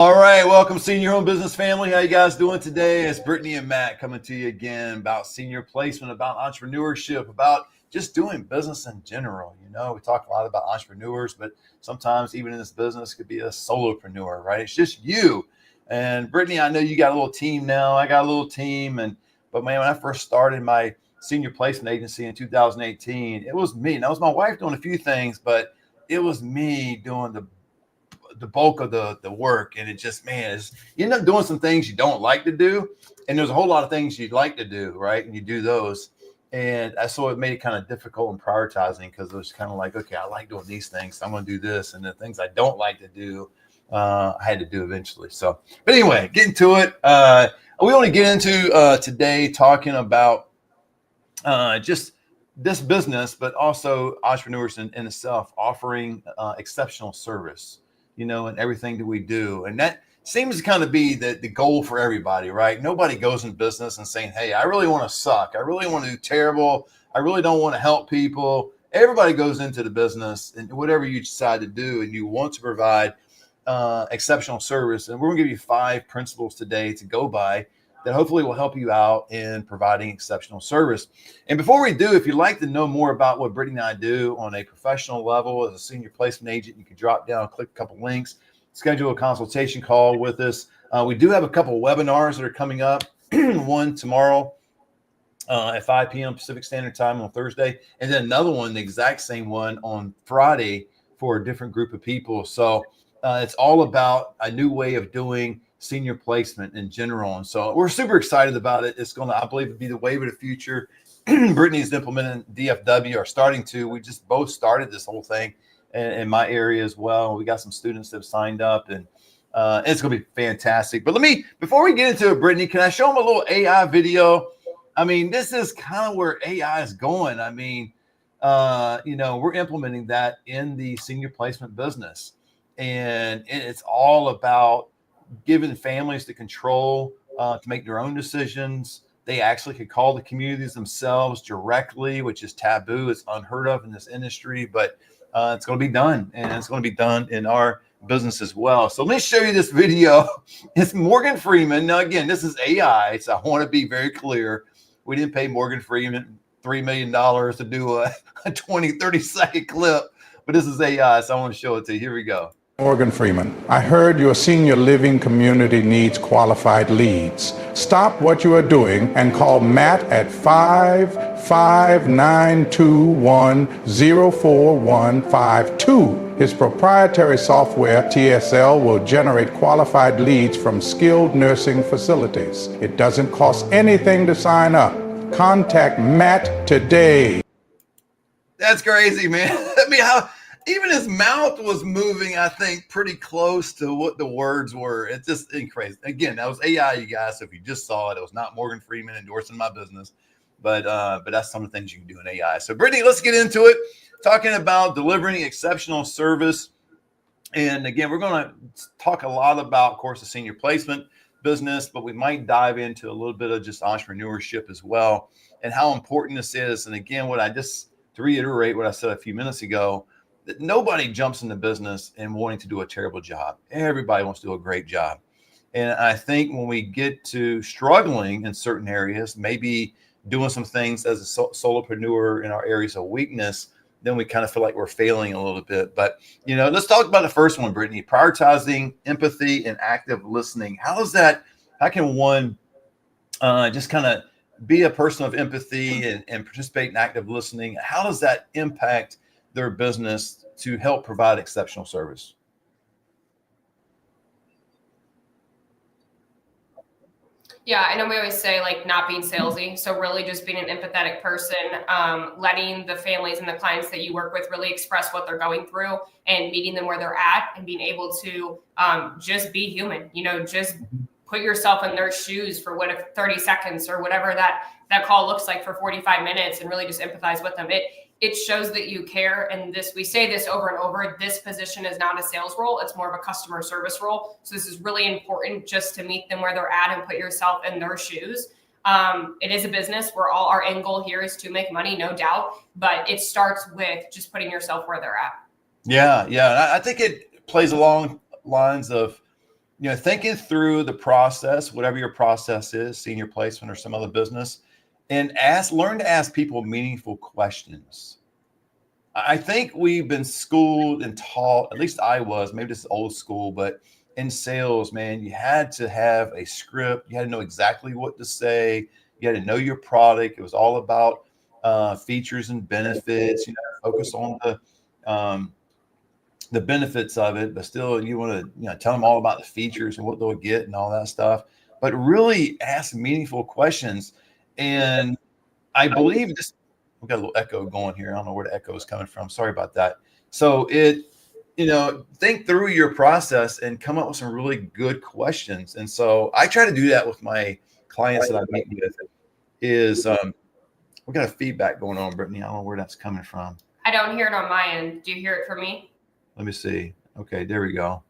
All right, welcome Senior Home Business family. How you guys doing today? It's Brittany and Matt coming to you again about senior placement, about entrepreneurship, about just doing business in general. You know, we talk a lot about entrepreneurs, but sometimes even in this business, it could be a solopreneur, right? It's just you. And Brittany, I know you got a little team now. I got a little team, but man, when I first started my senior placement agency in 2018, it was me. That was my wife doing a few things, but it was me doing the bulk of the work. And it just, man, you end up doing some things you don't like to do. And there's a whole lot of things you'd like to do, right? And you do those. And so it made it kind of difficult in prioritizing, because it was kind of like, okay, I like doing these things, so I'm going to do this. And the things I don't like to do, I had to do eventually. So, but anyway, getting to it. We want to get into today talking about just this business, but also entrepreneurs in itself offering exceptional service, you know, in everything that we do. And that seems to kind of be the goal for everybody, right? Nobody goes in business and saying, hey, I really want to suck. I really want to do terrible. I really don't want to help people. Everybody goes into the business and whatever you decide to do, and you want to provide exceptional service. And we're going to give you 5 principles today to go by that hopefully will help you out in providing exceptional service. And before we do, if you'd like to know more about what Brittany and I do on a professional level as a senior placement agent, you can drop down, click a couple links, schedule a consultation call with us. We do have a couple of webinars that are coming up. One tomorrow at 5 p.m. Pacific Standard Time on Thursday, and then another one, the exact same one, on Friday for a different group of people. So it's all about a new way of doing senior placement in general. And so we're super excited about it. It's going to, I believe, be the wave of the future. Brittany's implementing DFW, or starting to. We just both started this whole thing in my area as well. We got some students that have signed up, and it's going to be fantastic. But before we get into it, Brittany, can I show them a little AI video? I mean, this is kind of where AI is going. I mean, you know, we're implementing that in the senior placement business, and it's all about giving families the control to make their own decisions. They actually could call the communities themselves directly, which is taboo. It's unheard of in this industry, but it's going to be done, and it's going to be done in our business as well. So let me show you this video. It's Morgan Freeman. Now, again, this is AI, so I want to be very clear. We didn't pay Morgan Freeman $3 million to do a 20, 30-second clip, but this is AI, so I want to show it to you. Here we go. Morgan Freeman, I heard your senior living community needs qualified leads. Stop what you are doing and call Matt at 55921-04152. His proprietary software, TSL, will generate qualified leads from skilled nursing facilities. It doesn't cost anything to sign up. Contact Matt today. That's crazy, man. I mean, even his mouth was moving, I think, pretty close to what the words were. It's just crazy. Again, that was AI, you guys. So if you just saw it, it was not Morgan Freeman endorsing my business, but that's some of the things you can do in AI. So Brittany, let's get into it. Talking about delivering exceptional service. And again, we're going to talk a lot about, of course, the senior placement business, but we might dive into a little bit of just entrepreneurship as well, and how important this is. And again, to reiterate what I said a few minutes ago, that nobody jumps into business and wanting to do a terrible job. Everybody wants to do a great job. And I think when we get to struggling in certain areas, maybe doing some things as a solopreneur in our areas of weakness, then we kind of feel like we're failing a little bit. But, you know, let's talk about the first one, Brittany, prioritizing empathy and active listening. How can one just kind of be a person of empathy and participate in active listening? How does that impact their business to help provide exceptional service? Yeah, I know we always say like not being salesy. So really just being an empathetic person, letting the families and the clients that you work with really express what they're going through and meeting them where they're at, and being able to just be human, you know, just put yourself in their shoes for 30 seconds or whatever that call looks like for 45 minutes, and really just empathize with them. It shows that you care. And we say this over and over, this position is not a sales role. It's more of a customer service role. So this is really important, just to meet them where they're at and put yourself in their shoes. It is a business. Our end goal here is to make money, no doubt, but it starts with just putting yourself where they're at. Yeah. I think it plays along lines of thinking through the process, whatever your process is, senior placement or some other business, and learn to ask people meaningful questions. I think we've been schooled and taught, at least I was, maybe this is old school, but in sales, man, you had to have a script. You had to know exactly what to say. You had to know your product. It was all about features and benefits, focus on the benefits of it, but still you want to, tell them all about the features and what they'll get and all that stuff, but really ask meaningful questions. And I believe this, we've got a little echo going here. I don't know where the echo is coming from. Sorry about that. So think through your process and come up with some really good questions. And so I try to do that with my clients that I meet with. We got a feedback going on, Brittany. I don't know where that's coming from. I don't hear it on my end. Do you hear it from me? Let me see. Okay, there we go.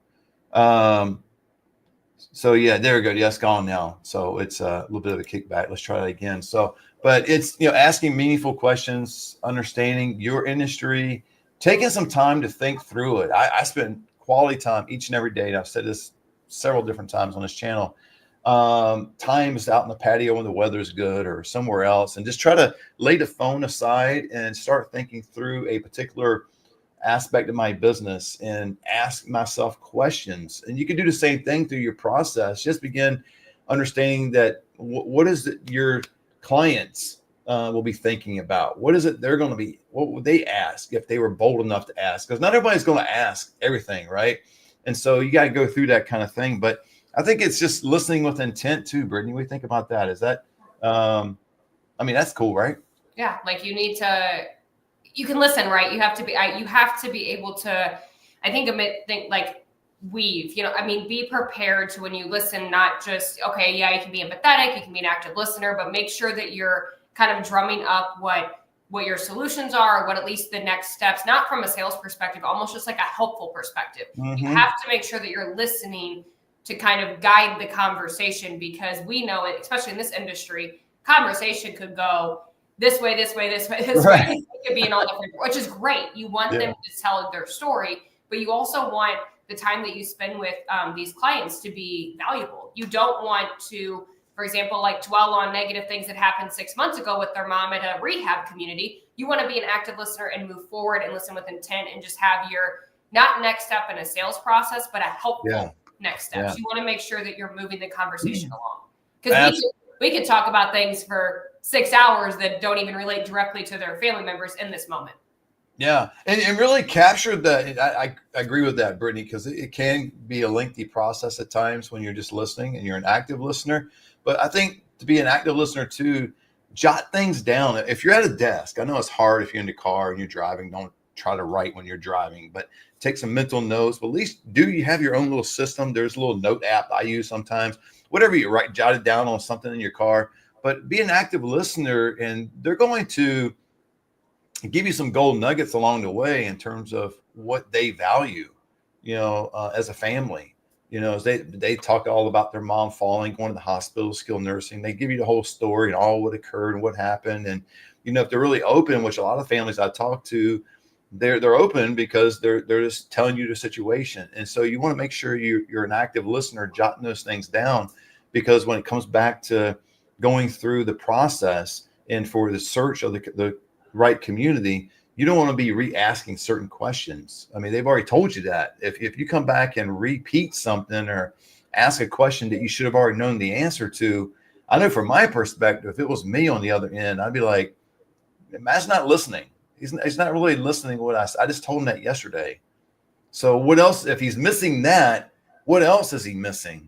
So yeah, there we go. Yeah, it's gone now. So it's a little bit of a kickback. Let's try that again. So, but it's, asking meaningful questions, understanding your industry, taking some time to think through it. I spend quality time each and every day. And I've said this several different times on this channel. Times out in the patio when the weather's good or somewhere else, and just try to lay the phone aside and start thinking through a particular aspect of my business and ask myself questions. And you can do the same thing through your process. Just begin understanding that what is it your clients will be thinking about? What is it they're going to be? What would they ask if they were bold enough to ask? Because not everybody's going to ask everything, right? And so you got to go through that kind of thing. But I think it's just listening with intent too, Brittany. What do you think about that? Is that, that's cool, right? Yeah. Like you can listen, right? You have to be able to, I think weave, be prepared to, when you listen, not just, okay, yeah, you can be empathetic, you can be an active listener, but make sure that you're kind of drumming up what your solutions are, what at least the next steps, not from a sales perspective, almost just like a helpful perspective. Mm-hmm. You have to make sure that you're listening to kind of guide the conversation, because we know it, especially in this industry, conversation could go this way, this way, this way, this right. way. It could be in all different, which is great. You want them to tell their story, but you also want the time that you spend with these clients to be valuable. You don't want to, for example, dwell on negative things that happened 6 months ago with their mom at a rehab community. You want to be an active listener and move forward and listen with intent and just have your, not next step in a sales process, but a helpful next step. Yeah. So you want to make sure that you're moving the conversation along. Because we could talk about things for 6 hours that don't even relate directly to their family members in this moment. Yeah. And really capture that. I agree with that, Brittany, because it can be a lengthy process at times when you're just listening and you're an active listener. But I think to be an active listener too, jot things down. If you're at a desk, I know it's hard if you're in the car and you're driving, don't try to write when you're driving, but take some mental notes. But at least you have your own little system. There's a little note app I use sometimes. Whatever you write, jot it down on something in your car. But be an active listener, and they're going to give you some gold nuggets along the way in terms of what they value, as a family. As they talk all about their mom falling, going to the hospital, skilled nursing. They give you the whole story and all what occurred and what happened. And, if they're really open, which a lot of families I talk to, they're open because they're just telling you the situation. And so you want to make sure you're an active listener, jotting those things down, because when it comes back to going through the process and for the search of the right community, you don't want to be re-asking certain questions. I mean, they've already told you that. If you come back and repeat something or ask a question that you should have already known the answer to, I know from my perspective, if it was me on the other end, I'd be like, Matt's not listening. He's not really listening to what I just told him that yesterday. So what else, if he's missing that, what else is he missing?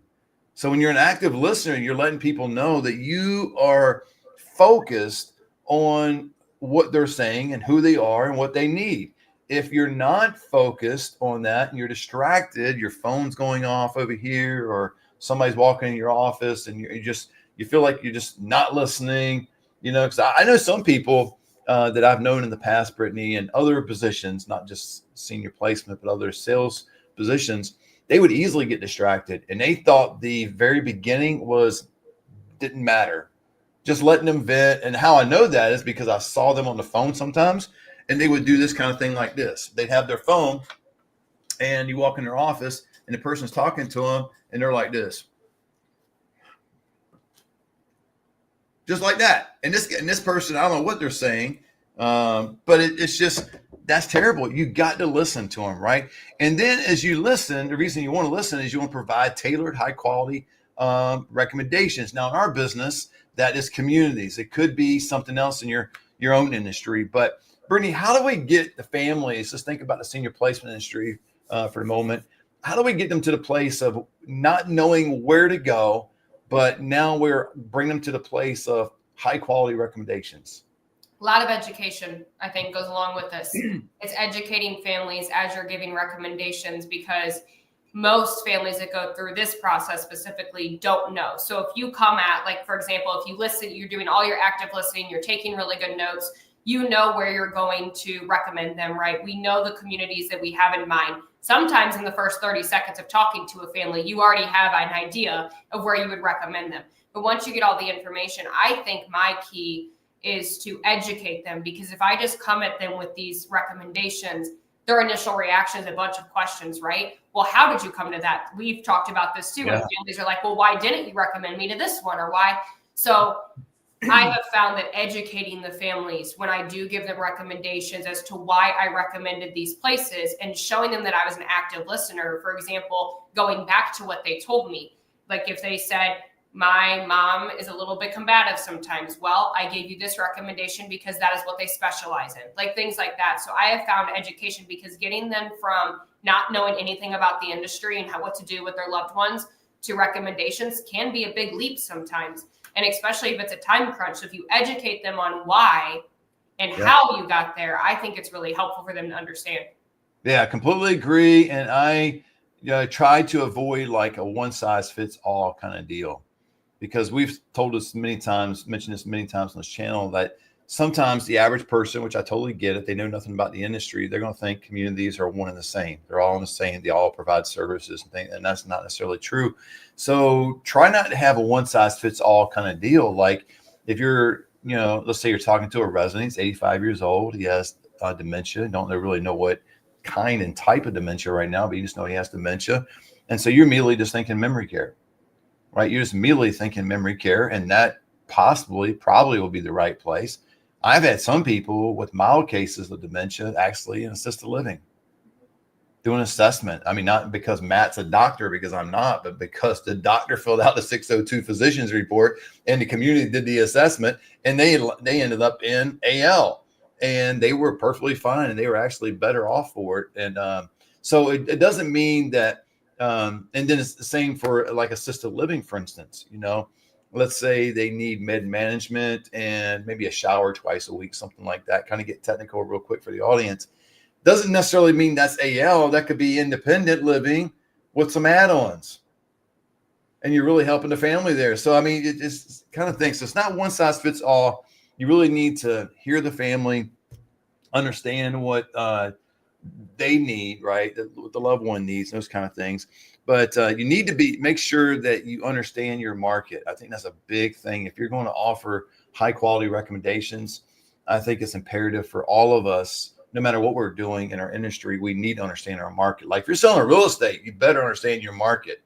So when you're an active listener, you're letting people know that you are focused on what they're saying and who they are and what they need. If you're not focused on that and you're distracted, your phone's going off over here, or somebody's walking in your office and you feel like you're just not listening, because I know some people that I've known in the past, Brittany, and other positions, not just senior placement, but other sales positions, they would easily get distracted. And they thought the very beginning didn't matter. Just letting them vent. And how I know that is because I saw them on the phone sometimes, and they would do this kind of thing like this. They'd have their phone, and you walk in their office, and the person's talking to them, and they're like this. Just like that. And this person, I don't know what they're saying, but it's just, that's terrible. You got to listen to them, right? And then as you listen, the reason you want to listen is you want to provide tailored, high quality recommendations. Now, in our business, that is communities. It could be something else in your own industry. But Brittany, how do we get the families? Let's think about the senior placement industry for a moment. How do we get them to the place of not knowing where to go, but now we're bringing them to the place of high quality recommendations? A lot of education, I think, goes along with this. It's educating families as you're giving recommendations, because most families that go through this process specifically don't know. So if you come at, like, for example, if you listen, you're doing all your active listening, you're taking really good notes, you know where you're going to recommend them, right? We know the communities that we have in mind. Sometimes in the first 30 seconds of talking to a family, you already have an idea of where you would recommend them. But once you get all the information, I think my key is to educate them, because if I just come at them with these recommendations, their initial reaction is a bunch of questions, right? Well, how did you come to that? We've talked about this too. Yeah. And families are like, well, why didn't you recommend me to this one, or why? So I have found that educating the families, when I do give them recommendations as to why I recommended these places, and showing them that I was an active listener, for example, going back to what they told me, like if they said, my mom is a little bit combative sometimes. Well, I gave you this recommendation because that is what they specialize in, like things like that. So I have found education, because getting them from not knowing anything about the industry and what to do with their loved ones to recommendations can be a big leap sometimes. And especially if it's a time crunch. So if you educate them on why and how you got there, I think it's really helpful for them to understand. Yeah, I completely agree. And I try to avoid like a one size fits all kind of deal, because we've told us mentioned this many times on this channel, that sometimes the average person, which I totally get it, they know nothing about the industry, they're going to think communities are one and the same. They're all the same. They all provide services and things, and that's not necessarily true. So try not to have a one size fits all kind of deal. Like if you're, let's say you're talking to a resident, he's 85 years old, he has dementia, don't really know what kind and type of dementia right now, but you just know he has dementia. And so you're immediately just thinking memory care. Right, you're just immediately thinking memory care, and that probably will be the right place. I've had some people with mild cases of dementia actually in assisted living, doing an assessment. I mean, not because Matt's a doctor, because I'm not, but because the doctor filled out the 602 physician's report and the community did the assessment, and they ended up in AL, and they were perfectly fine, and they were actually better off for it. And so it doesn't mean that. And then it's the same for like assisted living, for instance. Let's say they need med management and maybe a shower twice a week, something like that. Kind of get technical real quick for the audience. Doesn't necessarily mean that's AL. That could be independent living with some add-ons, and you're really helping the family there. So I mean, it just kind of thinks it's not one size fits all. You really need to hear the family, understand what they need, right? What the loved one needs, those kind of things. But you need to make sure that you understand your market. I think that's a big thing. If you're going to offer high quality recommendations, I think it's imperative for all of us, no matter what we're doing in our industry, we need to understand our market. Like if you're selling real estate, you better understand your market.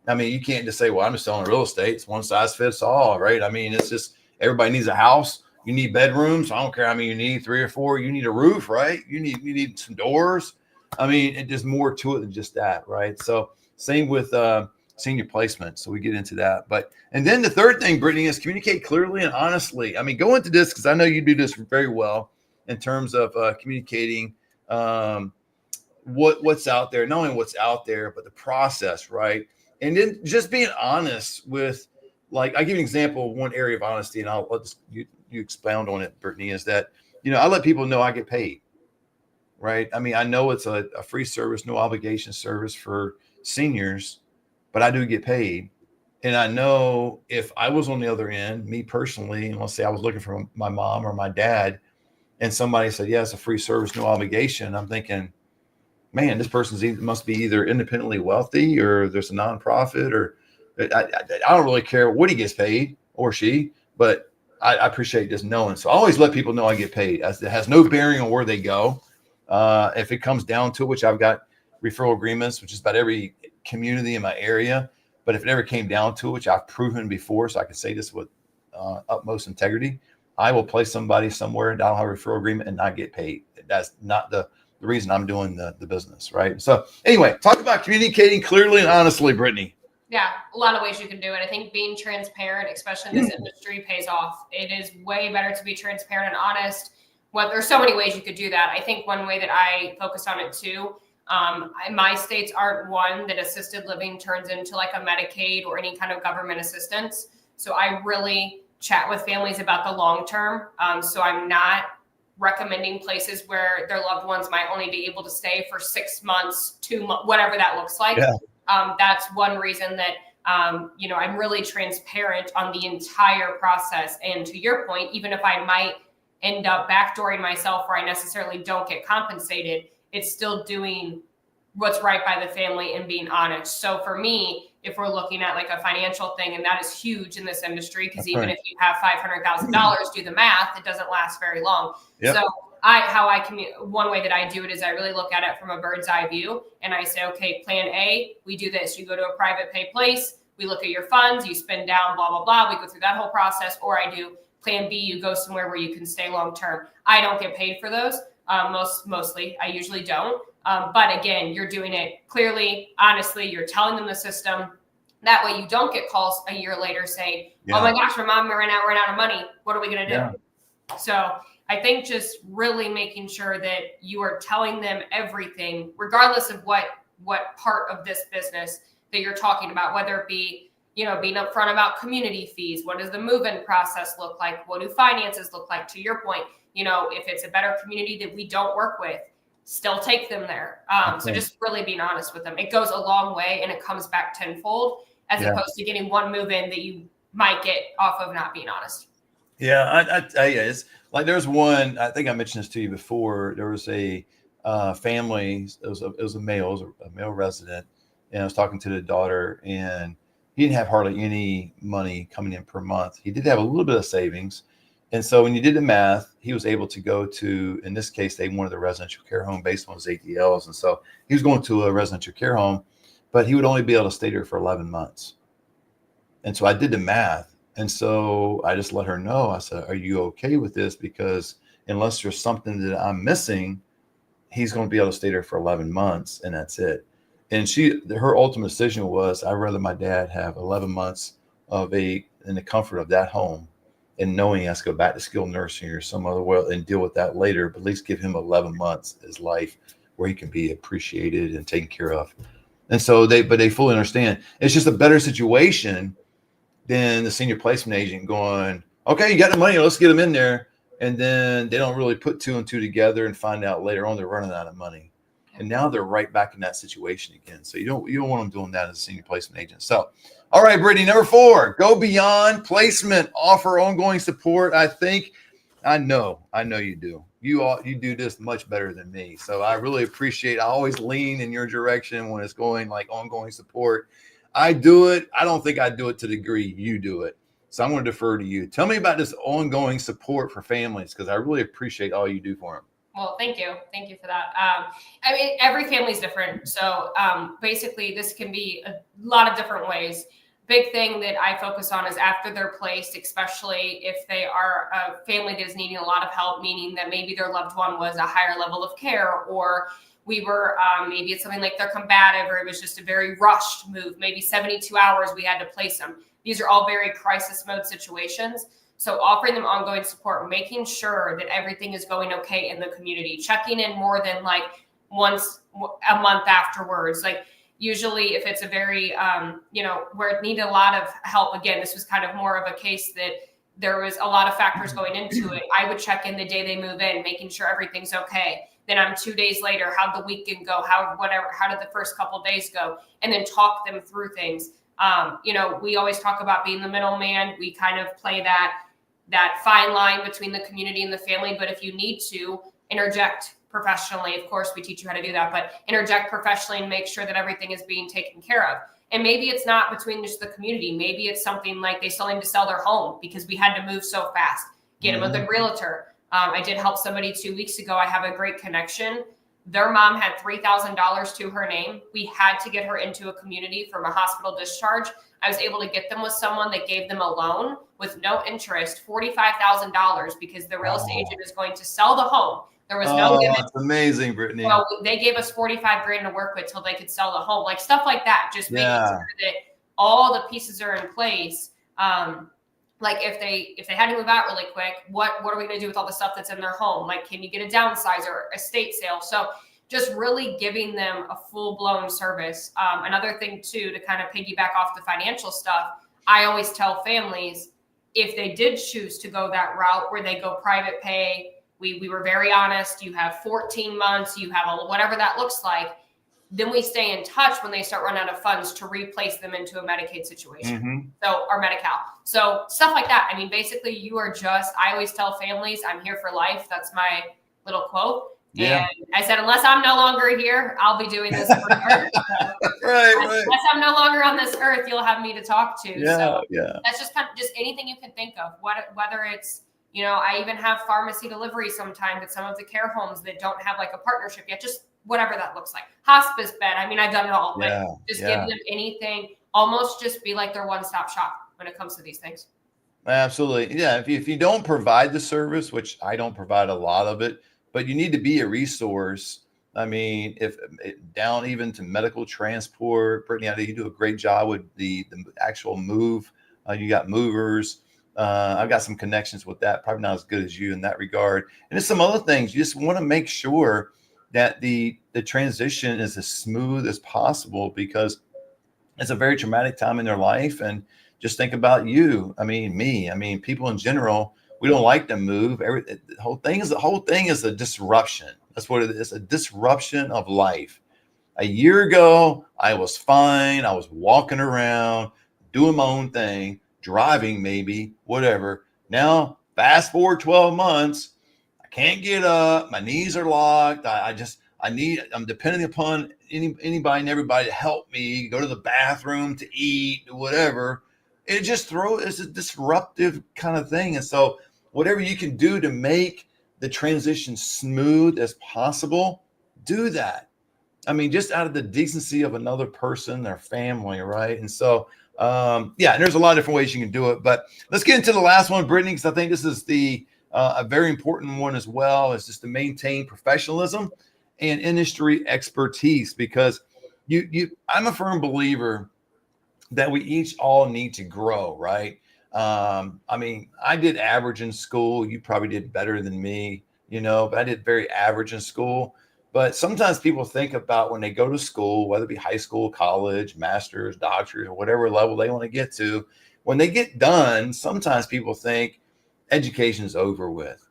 I mean, you can't just say, well, I'm just selling real estate. It's one size fits all, right? I mean, it's just everybody needs a house. You need bedrooms. I don't care how many you need, 3 or 4. You need a roof, right? You need some doors. I mean, there's more to it than just that, right? So same with senior placement. So we get into that. And then the third thing, Brittany, is communicate clearly and honestly. I mean, go into this because I know you do this very well in terms of communicating what's out there, not only what's out there, but the process, right? And then just being honest with, like, I give you an example of one area of honesty, and I'll let you expound on it, Brittany, is that, I let people know I get paid, right? I mean, I know it's a free service, no obligation service for seniors, but I do get paid. And I know if I was on the other end, me personally, and let's say I was looking for my mom or my dad, and somebody said, yeah, it's a free service, no obligation. I'm thinking, man, this person must be either independently wealthy or there's a nonprofit, or I don't really care what he gets paid or she, but I appreciate just knowing. So I always let people know I get paid. It has no bearing on where they go. If it comes down to it, which I've got referral agreements, which is about every community in my area. But if it ever came down to it, which I've proven before, so I can say this with utmost integrity, I will place somebody somewhere and I don't have a referral agreement and not get paid. That's not the reason I'm doing the business, right? So anyway, talk about communicating clearly and honestly, Brittany. Yeah, a lot of ways you can do it. I think being transparent, especially in this industry, pays off. It is way better to be transparent and honest. Well, there's so many ways you could do that. I think one way that I focus on it too, my states aren't one that assisted living turns into like a Medicaid or any kind of government assistance. So I really chat with families about the long term. So I'm not recommending places where their loved ones might only be able to stay for 6 months, 2 months, whatever that looks like. Yeah. That's one reason that, I'm really transparent on the entire process. And to your point, even if I might end up backdooring myself where I necessarily don't get compensated, it's still doing what's right by the family and being honest. So for me, if we're looking at like a financial thing, and that is huge in this industry, because even if you have $500,000, do the math, it doesn't last very long. Yep. So one way that I do it is I really look at it from a bird's eye view, and I say, okay, plan A, we do this. You go to a private pay place, we look at your funds, you spend down, blah, blah, blah. We go through that whole process. Or I do plan B, you go somewhere where you can stay long term. I don't get paid for those. Mostly, I usually don't. But again, you're doing it clearly, honestly, you're telling them the system. That way you don't get calls a year later saying, oh my gosh, my mom ran out of money. What are we going to do? Yeah. So I think just really making sure that you are telling them everything, regardless of what part of this business that you're talking about, whether it be, being upfront about community fees. What does the move-in process look like? What do finances look like? To your point, if it's a better community that we don't work with, still take them there. So just really being honest with them. It goes a long way and it comes back tenfold as opposed to getting one move-in that you might get off of not being honest. Yeah, it's like there's one, I think I mentioned this to you before. There was a family, it was a male resident, and I was talking to the daughter, and he didn't have hardly any money coming in per month. He did have a little bit of savings. And so when you did the math, he was able to go to, in this case, they wanted a residential care home based on his ADLs. And so he was going to a residential care home, but he would only be able to stay there for 11 months. And so I did the math. And so I just let her know, I said, are you okay with this? Because unless there's something that I'm missing, he's going to be able to stay there for 11 months and that's it. And her ultimate decision was, I'd rather my dad have 11 months in the comfort of that home and knowing he has to go back to skilled nursing or some other way and deal with that later, but at least give him 11 months of his life where he can be appreciated and taken care of. And so they fully understand. It's just a better situation than the senior placement agent going, okay, you got the money, let's get them in there. And then they don't really put 2 and 2 together and find out later on they're running out of money. And now they're right back in that situation again. So you don't want them doing that as a senior placement agent. So, all right, Brittany, number 4, go beyond placement, offer ongoing support. I know you do. You do this much better than me. So I really appreciate, I always lean in your direction when it's going like ongoing support. I do it. I don't think I do it to the degree you do it. So I'm going to defer to you. Tell me about this ongoing support for families, because I really appreciate all you do for them. Well, thank you. Thank you for that. Every family is different. So basically, this can be a lot of different ways. Big thing that I focus on is after they're placed, especially if they are a family that is needing a lot of help, meaning that maybe their loved one was a higher level of care, or we were, maybe it's something like they're combative, or it was just a very rushed move. Maybe 72 hours we had to place them. These are all very crisis mode situations. So offering them ongoing support, making sure that everything is going okay in the community, checking in more than like once a month afterwards. Like usually if it's a very, where it needed a lot of help, again, this was kind of more of a case that there was a lot of factors going into it. I would check in the day they move in, making sure everything's okay. Then I'm 2 days later, how'd the weekend go? How did the first couple of days go? And then talk them through things. We always talk about being the middleman. We kind of play that fine line between the community and the family. But if you need to interject professionally, of course, we teach you how to do that, but interject professionally and make sure that everything is being taken care of. And maybe it's not between just the community. Maybe it's something like they still need to sell their home because we had to move so fast. Get them a good realtor. I did help somebody 2 weeks ago. I have a great connection Their mom had $3,000 to her name. We had to get her into a community from a hospital discharge. I was able to get them with someone that gave them a loan with no interest, $45,000, because the real estate agent is going to sell the home. There was no given. That's amazing, Brittany. Well, they gave us 45 grand to work with till they could sell the home, like stuff like that. Just making sure that all the pieces are in place. Like if they had to move out really quick, what are we going to do with all the stuff that's in their home? Like, can you get a downsize or estate sale? So just really giving them a full blown service. Another thing too, to kind of piggyback off the financial stuff, I always tell families, if they did choose to go that route where they go private pay, we were very honest. You have 14 months, you have whatever that looks like. Then we stay in touch when they start running out of funds to replace them into a Medicaid situation. Mm-hmm. So, or Medi-Cal. So stuff like that. I mean, basically you are just, I always tell families, I'm here for life. That's my little quote. Yeah. And I said, unless I'm no longer here, I'll be doing this for earth. right. Unless I'm no longer on this earth, you'll have me to talk to. Yeah, so yeah. That's just kind of just anything you can think of. Whether it's, you know, I even have pharmacy delivery sometimes at some of the care homes that don't have like a partnership yet, just whatever that looks like. Hospice bed. I mean, I've done it all, but just give them anything, almost just be like their one-stop shop when it comes to these things. Absolutely. Yeah. If you don't provide the service, which I don't provide a lot of it, but you need to be a resource. I mean, if down even to medical transport, Brittany, I know you do a great job with the actual move. You got movers. I've got some connections with that, probably not as good as you in that regard. And there's some other things. You just want to make sure that the transition is as smooth as possible, because it's a very traumatic time in their life. And just think about you. I mean, me. I mean, people in general, we don't like to move. The whole thing is a disruption. That's what it is. A disruption of life. A year ago, I was fine. I was walking around, doing my own thing, driving maybe, whatever. Now, fast forward 12 months, I can't get up. My knees are locked. I'm depending upon anybody and everybody to help me go to the bathroom, to eat, whatever. It's a disruptive kind of thing. And so whatever you can do to make the transition smooth as possible, do that. I mean, just out of the decency of another person, their family, right? And so, and there's a lot of different ways you can do it. But let's get into the last one, Brittany, because I think this is a very important one as well. Is just to maintain professionalism and industry expertise, because I'm a firm believer that we each all need to grow, right? I mean, I did average in school. You probably did better than me, but I did very average in school. But sometimes people think about when they go to school, whether it be high school, college, master's, doctorate, or whatever level they want to get to, when they get done, sometimes people think education is over with.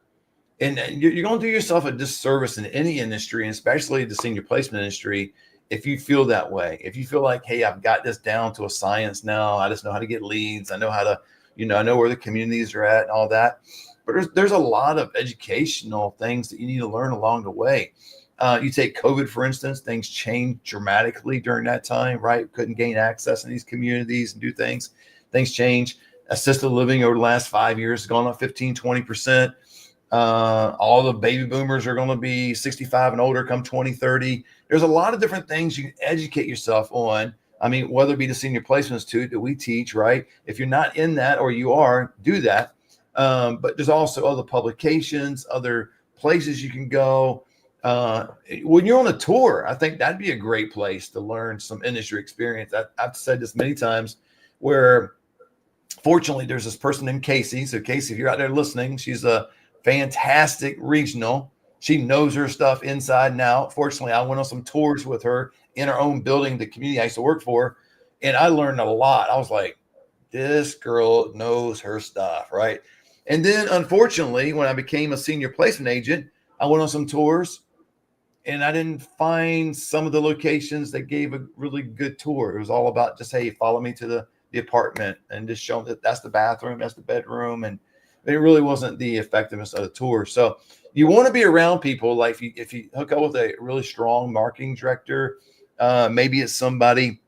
And you're going to do yourself a disservice in any industry, and especially the senior placement industry, if you feel that way. If you feel like, hey, I've got this down to a science now. I just know how to get leads. I know how to, I know where the communities are at and all that. But there's a lot of educational things that you need to learn along the way. You take COVID, for instance, things changed dramatically during that time, right? Couldn't gain access in these communities and do things. Things change. Assisted living over the last 5 years has gone up 15, 20%. All the baby boomers are going to be 65 and older come 2030. There's a lot of different things you can educate yourself on. I mean, whether it be the senior placements too that we teach, right? If you're not in that, or you are, do that. But there's also other publications, other places you can go. When you're on a tour, I think that'd be a great place to learn some industry experience. I've said this many times, where fortunately there's this person named Casey. So Casey, if you're out there listening, she's a fantastic regional. She knows her stuff inside and out. Fortunately, I went on some tours with her in her own building, the community I used to work for, and I learned a lot. I was like, this girl knows her stuff, right? And then, unfortunately, when I became a senior placement agent, I went on some tours, and I didn't find some of the locations that gave a really good tour. It was all about just, hey, follow me to the apartment, and just show them that that's the bathroom, that's the bedroom, and it really wasn't the effectiveness of the tour. So you want to be around people. Like if you hook up with a really strong marketing director, maybe it's somebody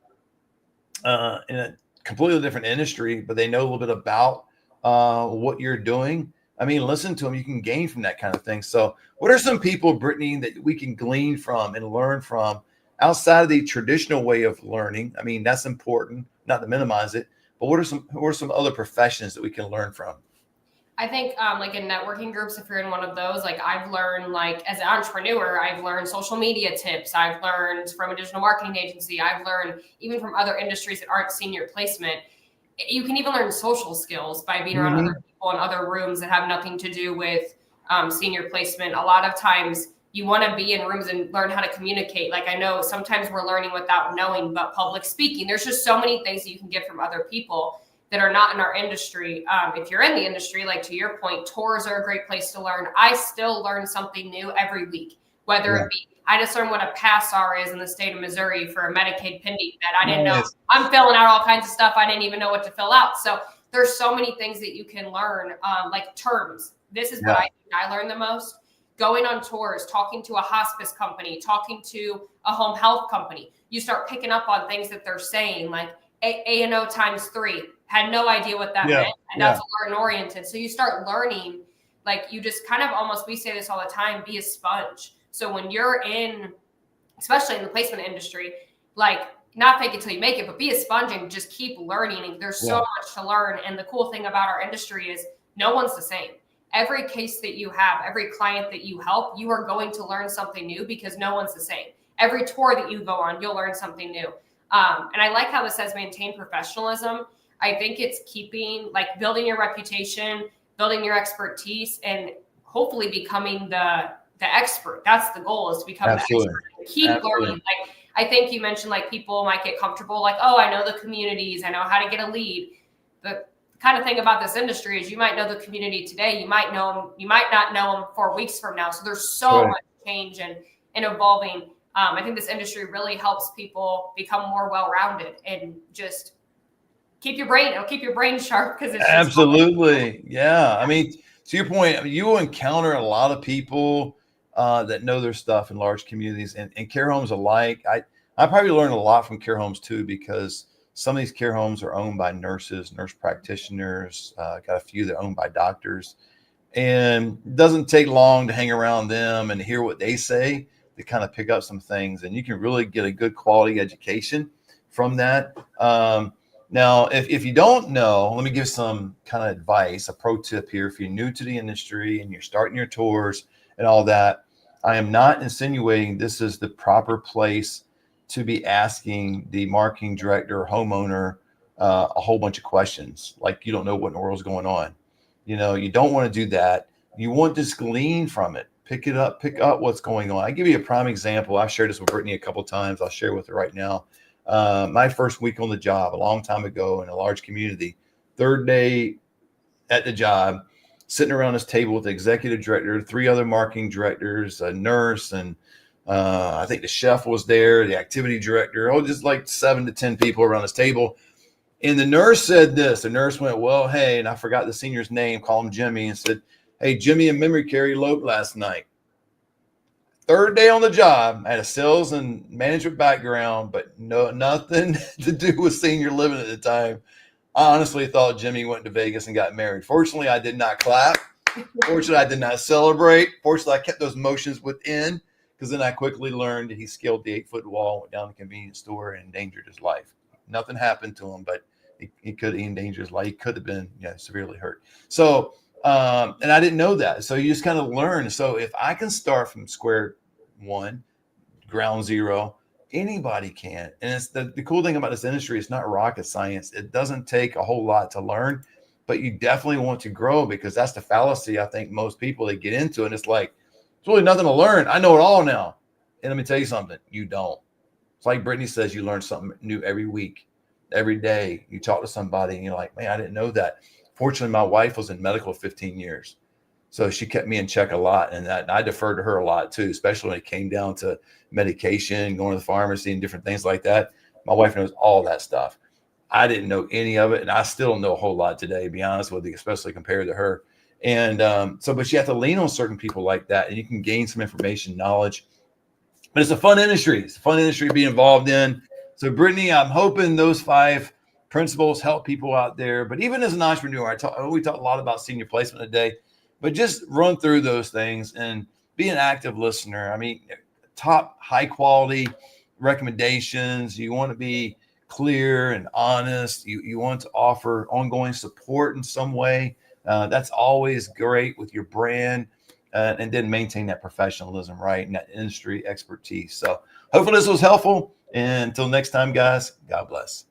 in a completely different industry, but they know a little bit about what you're doing. I mean, listen to them. You can gain from that kind of thing. So what are some people, Brittany, that we can glean from and learn from outside of the traditional way of learning? I mean, that's important, not to minimize it, but what are some other professions that we can learn from? I think like in networking groups, if you're in one of those, like I've learned, like as an entrepreneur, I've learned social media tips. I've learned from a digital marketing agency. I've learned even from other industries that aren't senior placement. You can even learn social skills by being around other people in other rooms that have nothing to do with senior placement. A lot of times you want to be in rooms and learn how to communicate. Like I know sometimes we're learning without knowing, but public speaking, there's just so many things that you can get from other people that are not in our industry. If you're in the industry, like to your point, tours are a great place to learn. I still learn something new every week, whether it be, I just learned what a PASSAR is in the state of Missouri for a Medicaid pending that I didn't know. I'm filling out all kinds of stuff I didn't even know what to fill out. So there's so many things that you can learn, like terms. This is what I learned the most. Going on tours, talking to a hospice company, talking to a home health company. You start picking up on things that they're saying, like A&O times 3. Had no idea what that meant. And that's learn oriented. So you start learning, like you just kind of almost, we say this all the time, be a sponge. So when you're in, especially in the placement industry, like not fake it till you make it, but be a sponge and just keep learning. And there's so much to learn. And the cool thing about our industry is no one's the same. Every case that you have, every client that you help, you are going to learn something new because no one's the same. Every tour that you go on, you'll learn something new. And I like how this says maintain professionalism. I think it's keeping, like building your reputation, building your expertise, and hopefully becoming the expert. That's the goal, is to become the expert. Keep learning. Like I think you mentioned, like people might get comfortable, like, oh, I know the communities, I know how to get a lead. The kind of thing about this industry is you might know the community today, you might know them, you might not know them 4 weeks from now. So there's so much change and evolving. I think this industry really helps people become more well-rounded and just keep your brain sharp, because it's absolutely. Yeah. I mean, to your point, you will encounter a lot of people that know their stuff in large communities and care homes alike. I probably learned a lot from care homes too, because some of these care homes are owned by nurse practitioners, got a few that are owned by doctors, and it doesn't take long to hang around them and hear what they say to kind of pick up some things. And you can really get a good quality education from that. Now, if you don't know, let me give some kind of advice, a pro tip here. If you're new to the industry and you're starting your tours and all that, I am not insinuating this is the proper place to be asking the marketing director or homeowner a whole bunch of questions. Like you don't know what in the world is going on. You know, you don't want to do that. You want to glean from it. Pick up what's going on. I give you a prime example. I've shared this with Brittany a couple of times. I'll share with her right now. My first week on the job a long time ago in a large community, third day at the job, sitting around this table with the executive director, 3 other marketing directors, a nurse, and I think the chef was there, the activity director, just like 7 to 10 people around this table. And the nurse said this. The nurse went, well, hey, and I forgot the senior's name, call him Jimmy, and said, hey, Jimmy and memory care eloped last night. Third day on the job, I had a sales and management background, but nothing to do with senior living at the time. I honestly thought Jimmy went to Vegas and got married. Fortunately, I did not clap. Fortunately, I did not celebrate. Fortunately, I kept those emotions within, because then I quickly learned that he scaled the 8-foot wall, went down to the convenience store, and endangered his life. Nothing happened to him, but he could have endangered his life. He could have been severely hurt. So, and I didn't know that. So you just kind of learn. So if I can start from square one, ground zero, anybody can. And it's the cool thing about this industry, it's not rocket science. It doesn't take a whole lot to learn, but you definitely want to grow, because that's the fallacy I think most people, they get into, and it's like, it's really nothing to learn. I know it all now. And let me tell you something, you don't. It's like Brittany says, you learn something new every week, every day. You talk to somebody and you're like, man, I didn't know that. Fortunately, my wife was in medical 15 years. So she kept me in check a lot, and I deferred to her a lot too, especially when it came down to medication, going to the pharmacy and different things like that. My wife knows all that stuff. I didn't know any of it, and I still don't know a whole lot today, to be honest with you, especially compared to her. And but you have to lean on certain people like that, and you can gain some information, knowledge. But it's a fun industry. It's a fun industry to be involved in. So Brittany, I'm hoping those 5 principles help people out there. But even as an entrepreneur, we talk a lot about senior placement today. but just run through those things and be an active listener. I mean, top high quality recommendations. You want to be clear and honest. You want to offer ongoing support in some way. That's always great with your brand. And then maintain that professionalism, right? And that industry expertise. So hopefully this was helpful. And until next time, guys, God bless.